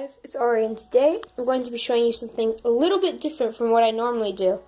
Guys, it's Ari, and today I'm going to be showing you something a little bit different from what I normally do.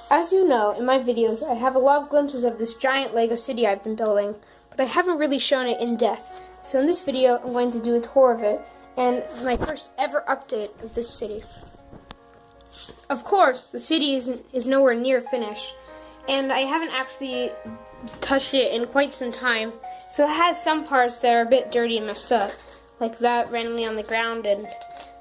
As you know, in my videos I have a lot of glimpses of this giant Lego city I've been building, but I haven't really shown it in depth. So in this video I'm going to do a tour of it, and my first ever update of this city. Of course, the city is nowhere near finished, and I haven't actually touched it in quite some time, so it has some parts that are a bit dirty and messed up. Like that randomly on the ground, and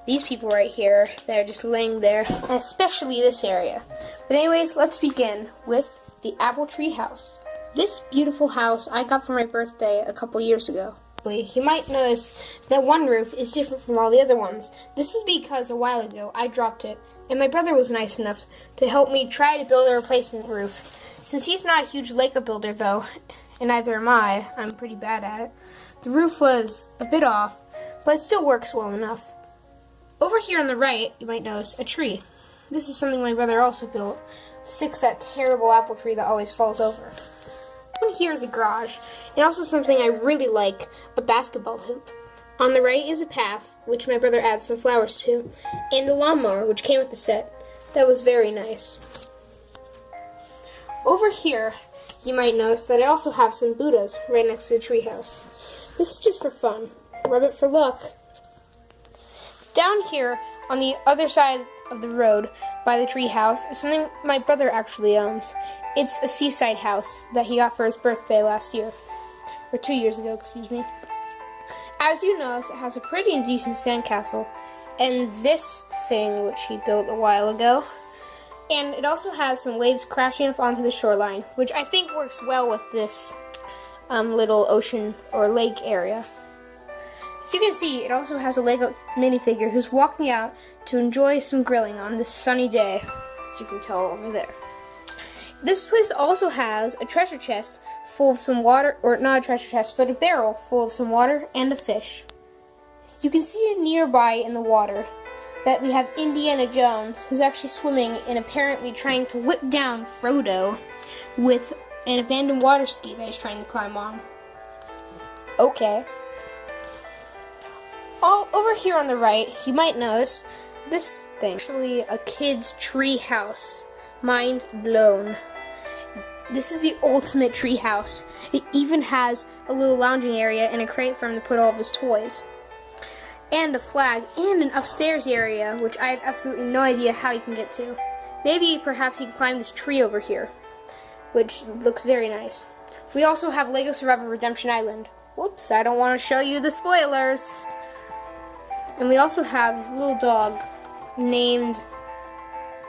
these people right here, they're just laying there, and especially this area. But anyways, let's begin with the apple tree house. This beautiful house I got for my birthday a couple years ago. You might notice that one roof is different from all the other ones. This is because a while ago I dropped it, and my brother was nice enough to help me try to build a replacement roof. Since he's not a huge Lego builder though, and neither am I'm pretty bad at it, the roof was a bit off, but it still works well enough. Over here on the right, you might notice a tree. This is something my brother also built to fix that terrible apple tree that always falls over. And here is a garage, and also something I really like, a basketball hoop. On the right is a path, which my brother adds some flowers to, and a lawnmower, which came with the set. That was very nice. Over here, you might notice that I also have some Buddhas right next to the treehouse. This is just for fun. Rub it for luck. Down here, on the other side of the road by the tree house, is something my brother actually owns. It's a seaside house that he got for his birthday last year. Or 2 years ago, excuse me. As you notice, it has a pretty and decent sandcastle. And this thing, which he built a while ago. And it also has some waves crashing up onto the shoreline, which I think works well with this little ocean or lake area. As you can see, it also has a Lego minifigure who's walking out to enjoy some grilling on this sunny day, as you can tell over there. This place also has a treasure chest full of some water, or not a treasure chest, but a barrel full of some water and a fish. You can see nearby in the water that we have Indiana Jones, who's actually swimming and apparently trying to whip down Frodo with an abandoned water ski that he's trying to climb on. Okay. Over here on the right, you might notice this thing. Actually, a kid's tree house. Mind blown. This is the ultimate tree house. It even has a little lounging area and a crate for him to put all of his toys. And a flag, and an upstairs area, which I have absolutely no idea how you can get to. Maybe, perhaps you can climb this tree over here, which looks very nice. We also have Lego Survivor Redemption Island. Whoops, I don't want to show you the spoilers. And we also have this little dog named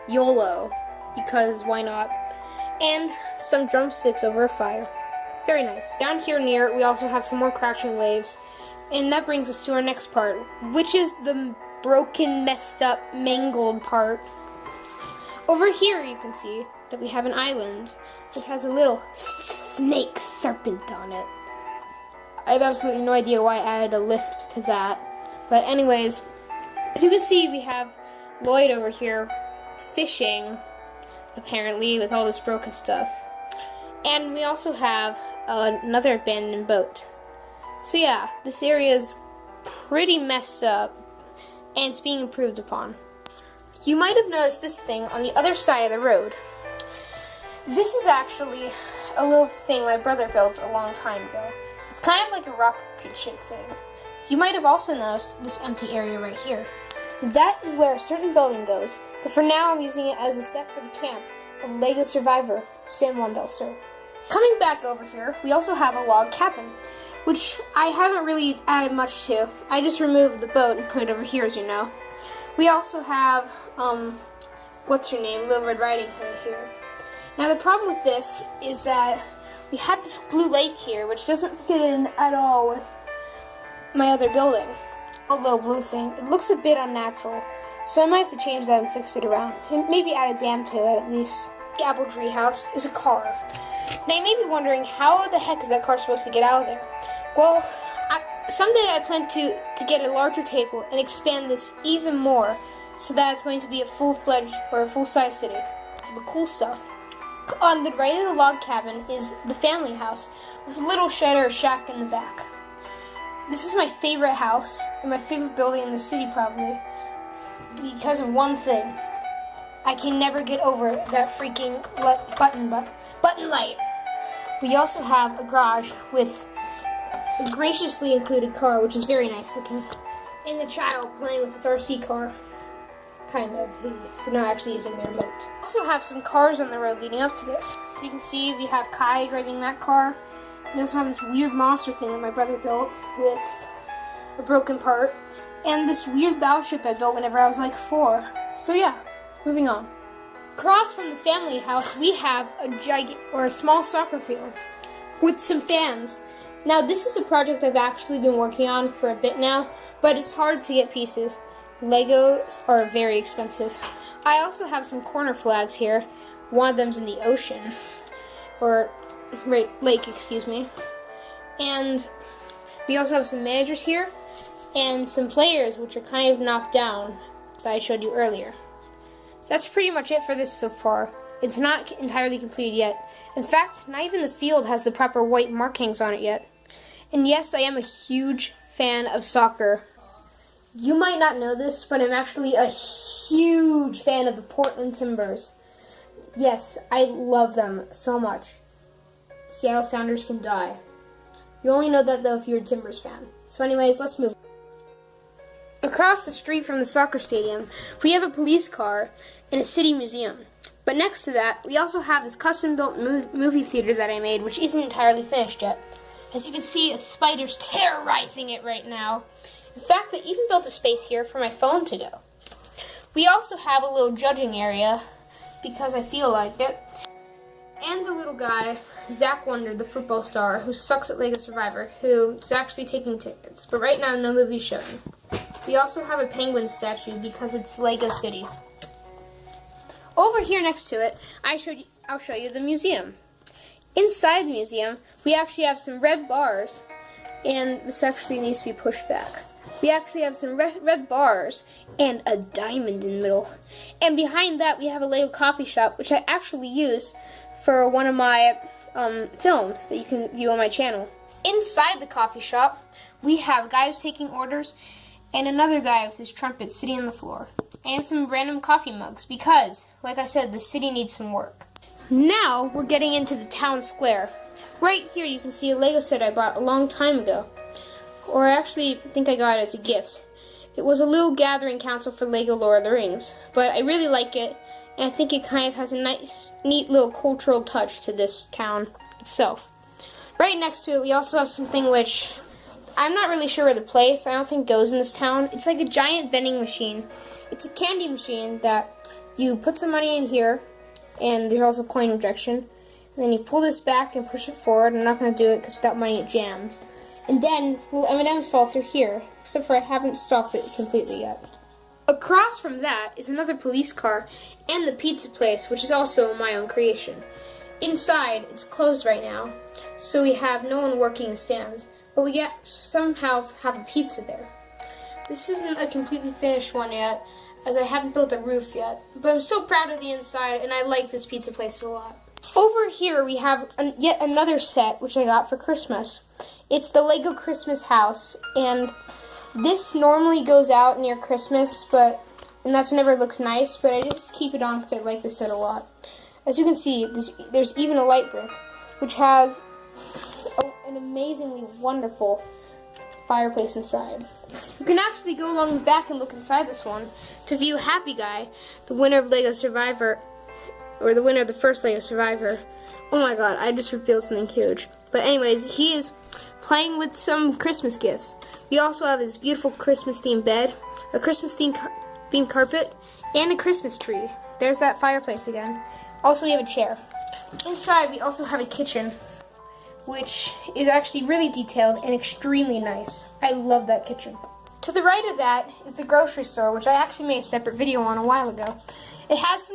YOLO, because why not? And some drumsticks over a fire. Very nice. Down here near, we also have some more crouching waves. And that brings us to our next part, which is the broken, messed up, mangled part. Over here you can see that we have an island that has a little snake serpent on it. I have absolutely no idea why I added a lisp to that. But anyways, as you can see, we have Lloyd over here fishing, apparently, with all this broken stuff. And we also have another abandoned boat. So yeah, this area is pretty messed up, and it's being improved upon. You might have noticed this thing on the other side of the road. This is actually a little thing my brother built a long time ago. It's kind of like a rocket ship thing. You might have also noticed this empty area right here. That is where a certain building goes, but for now I'm using it as a set for the camp of Lego Survivor San Juan del Sur. Coming back over here, we also have a log cabin, which I haven't really added much to. I just removed the boat and put it over here, as you know. We also have, what's her name, Little Red Riding Hood here. Now the problem with this is that we have this blue lake here, which doesn't fit in at all with my other building. A little blue thing. It looks a bit unnatural, so I might have to change that and fix it around. And maybe add a dam to it at least. The apple tree house is a car. Now you may be wondering, how the heck is that car supposed to get out of there? Well, someday I plan to get a larger table and expand this even more, so that it's going to be a full-fledged or a full-size city for the cool stuff. On the right of the log cabin is the family house with a little shed or shack in the back. This is my favorite house and my favorite building in the city, probably, because of one thing. I can never get over that freaking button light. We also have a garage with a graciously included car, which is very nice looking, and the child playing with his RC car. Kind of. He's not actually using the remote. We also have some cars on the road leading up to this. You can see we have Kai driving that car. We also have this weird monster thing that my brother built with a broken part, and this weird battleship I built whenever I was like 4. So yeah, moving on. Across from the family house, we have a small soccer field with some fans. Now this is a project I've actually been working on for a bit now, but it's hard to get pieces. Legos are very expensive. I also have some corner flags here. One of them's in the ocean, or lake, excuse me. And we also have some managers here and some players, which are kind of knocked down that I showed you earlier. That's pretty much it for this so far. It's not entirely completed yet. In fact, not even the field has the proper white markings on it yet. And yes, I am a huge fan of soccer. You might not know this, but I'm actually a huge fan of the Portland Timbers. Yes, I love them so much. Seattle Sounders can die. You only know that though if you're a Timbers fan. So anyways, let's move on. Across the street from the soccer stadium, we have a police car and a city museum. But next to that, we also have this custom-built movie theater that I made, which isn't entirely finished yet. As you can see, a spider's terrorizing it right now. In fact, I even built a space here for my phone to go. We also have a little judging area, because I feel like it. And a little guy, Zach Wonder, the football star, who sucks at LEGO Survivor, who is actually taking tickets. But right now, no movie's showing. We also have a penguin statue because it's Lego City. Over here next to it, I'll show you the museum. Inside the museum, we actually have some red bars, and this actually needs to be pushed back. We actually have some red bars and a diamond in the middle. And behind that, we have a Lego coffee shop, which I actually use for one of my films that you can view on my channel. Inside the coffee shop, we have a guy who's taking orders and another guy with his trumpet sitting on the floor. And some random coffee mugs because, like I said, the city needs some work. Now, we're getting into the town square. Right here you can see a Lego set I bought a long time ago. Or I actually think I got it as a gift. It was a little gathering council for Lego Lord of the Rings. But I really like it, and I think it kind of has a nice, neat little cultural touch to this town itself. Right next to it, we also have something which I'm not really sure where the place, I don't think goes in this town. It's like a giant vending machine. It's a candy machine that you put some money in here, and there's also coin rejection. And then you pull this back and push it forward. I'm not going to do it because without money it jams. And then little M&Ms fall through here, except for I haven't stocked it completely yet. Across from that is another police car and the pizza place, which is also my own creation. Inside, it's closed right now, so we have no one working the stands, but we somehow have a pizza there. This isn't a completely finished one yet, as I haven't built a roof yet, but I'm still proud of the inside, and I like this pizza place a lot. Over here we have yet another set, which I got for Christmas. It's the Lego Christmas house, and this normally goes out near Christmas, and that's whenever it looks nice, but I just keep it on because I like this set a lot. As you can see, there's even a light brick, which has an amazingly wonderful fireplace inside. You can actually go along the back and look inside this one to view Happy Guy, the winner of LEGO Survivor, or the winner of the first LEGO Survivor. Oh my god, I just revealed something huge. But anyways, he is playing with some Christmas gifts. We also have this beautiful Christmas-themed bed, a Christmas-themed carpet, and a Christmas tree. There's that fireplace again. Also, we have a chair. Inside, we also have a kitchen, which is actually really detailed and extremely nice. I love that kitchen. To the right of that is the grocery store, which I actually made a separate video on a while ago. It has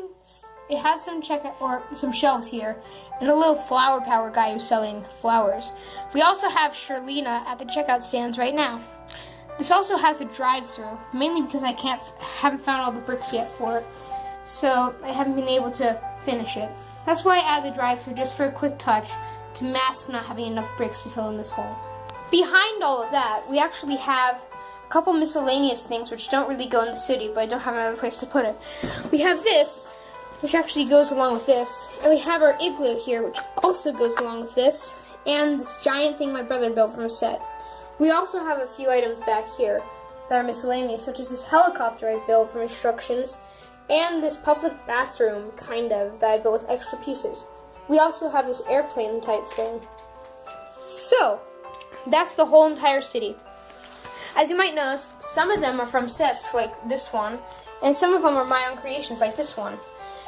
some shelves here, and a little flower power guy who's selling flowers. We also have Sherlina at the checkout stands right now. This also has a drive-through, mainly because I haven't found all the bricks yet for it, so I haven't been able to finish it. That's why I added the drive-through, just for a quick touch, to mask not having enough bricks to fill in this hole. Behind all of that, we actually have a couple miscellaneous things which don't really go in the city, but I don't have another place to put it. We have this, which actually goes along with this, and we have our igloo here, which also goes along with this, and this giant thing my brother built from a set. We also have a few items back here that are miscellaneous, such as this helicopter I built from instructions, and this public bathroom, kind of, that I built with extra pieces. We also have this airplane type thing. So, that's the whole entire city. As you might notice, some of them are from sets like this one, and some of them are my own creations like this one.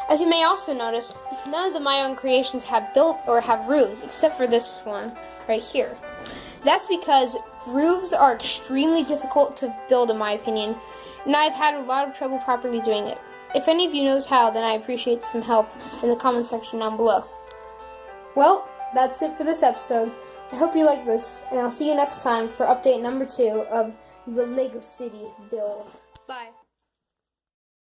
As you may also notice, none of the my own creations have built or have roofs, except for this one right here. That's because roofs are extremely difficult to build in my opinion, and I've had a lot of trouble properly doing it. If any of you knows how, then I appreciate some help in the comment section down below. Well, that's it for this episode. I hope you like this, and I'll see you next time for update number 2 of the Lego City build.